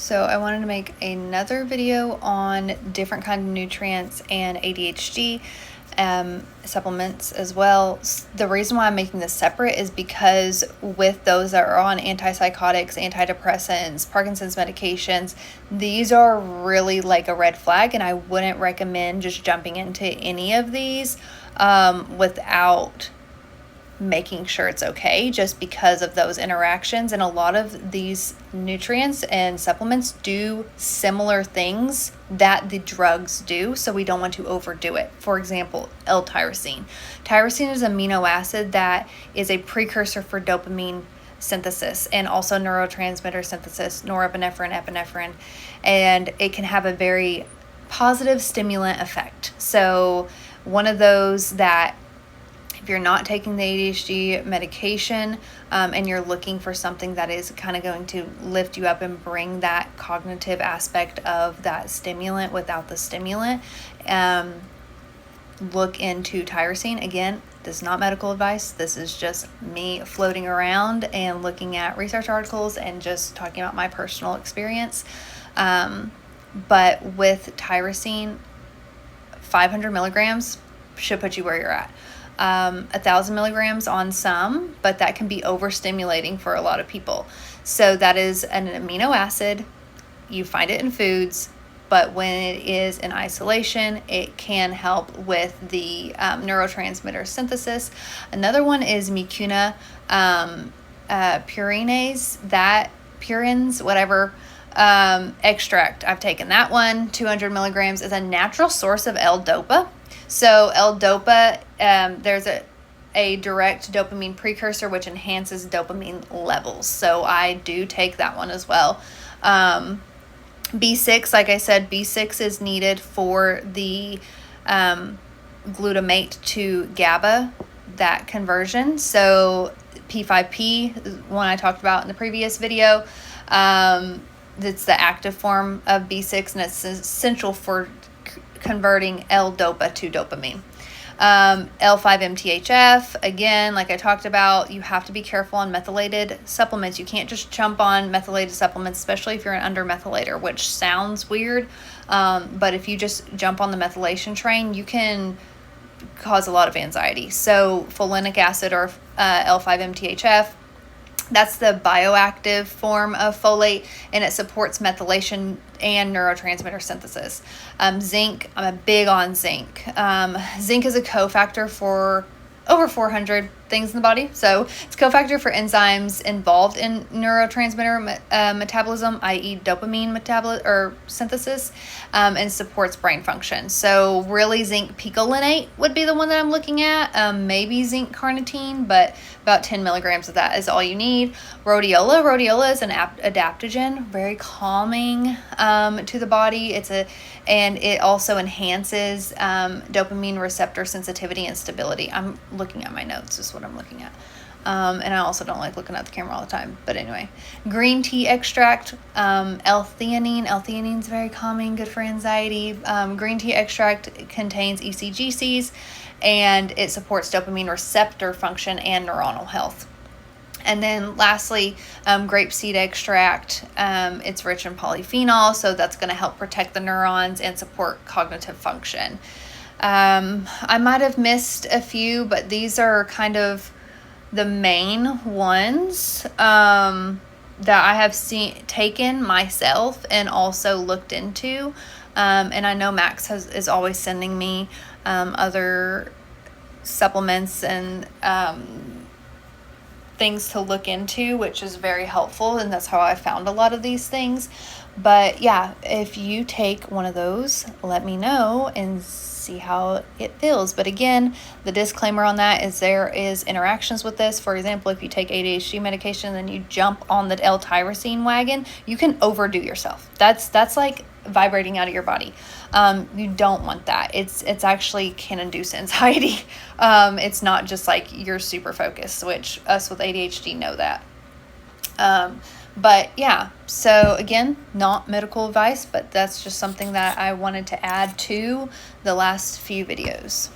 So I wanted to make another video on different kinds of nutrients and ADHD supplements as well. The reason why I'm making this separate is because with those that are on antipsychotics, antidepressants, Parkinson's medications, these are really like a red flag, and I wouldn't recommend just jumping into any of these without making sure it's okay, just because of those interactions. And a lot of these nutrients and supplements do similar things that the drugs do, so we don't want to overdo it. For example, L-tyrosine. Tyrosine is an amino acid that is a precursor for dopamine synthesis and also neurotransmitter synthesis, norepinephrine, epinephrine, and it can have a very positive stimulant effect. So one of those that, if you're not taking the ADHD medication and you're looking for something that is kind of going to lift you up and bring that cognitive aspect of that stimulant without the stimulant, look into tyrosine. Again, this is not medical advice. This is just me floating around and looking at research articles and just talking about my personal experience. But with tyrosine, 500 milligrams should put you where you're at. 1,000 milligrams on some, but that can be overstimulating for a lot of people. So that is an amino acid. You find it in foods, but when it is in isolation, it can help with the neurotransmitter synthesis. Another one is mucuna purines, whatever, extract. I've taken that one. 200 milligrams is a natural source of L-dopa. So L-dopa, there's a direct dopamine precursor which enhances dopamine levels. So I do take that one as well. B6, like I said, B6 is needed for the glutamate to GABA, that conversion. So P5P, one I talked about in the previous video, it's the active form of B6, and it's essential for converting L-dopa to dopamine. L5-MTHF, again, like I talked about, you have to be careful on methylated supplements. You can't just jump on methylated supplements, especially if you're an undermethylator, which sounds weird, but if you just jump on the methylation train, you can cause a lot of anxiety. So folinic acid, or L5-MTHF, that's the bioactive form of folate, and it supports methylation and neurotransmitter synthesis. Zinc, I'm big on zinc. Zinc is a cofactor for over 400 things in the body. So it's cofactor for enzymes involved in neurotransmitter metabolism, i.e. dopamine synthesis, and supports brain function. So really zinc picolinate would be the one that I'm looking at. Maybe zinc carnitine, but about 10 milligrams of that is all you need. Rhodiola is an adaptogen, very calming to the body. And it also enhances dopamine receptor sensitivity and stability. I'm looking at my notes, is what I'm looking at. And I also don't like looking at the camera all the time. But anyway, green tea extract, L-theanine. L-theanine is very calming, good for anxiety. Green tea extract contains ECGCs, and it supports dopamine receptor function and neuronal health. And then lastly, grapeseed extract. It's rich in polyphenol, so that's going to help protect the neurons and support cognitive function. I might have missed a few, but these are kind of the main ones that I have taken myself and also looked into. And I know Max is always sending me other supplements and things to look into, which is very helpful, and that's how I found a lot of these things. But yeah, if you take one of those, let me know and see how it feels. But again, the disclaimer on that is there is interactions with this. For example, if you take ADHD medication and then you jump on the L-tyrosine wagon, you can overdo yourself. That's like vibrating out of your body. You don't want that. It's actually can induce anxiety. It's not just like you're super focused, which us with ADHD know that. But yeah, so again, not medical advice, but that's just something that I wanted to add to the last few videos.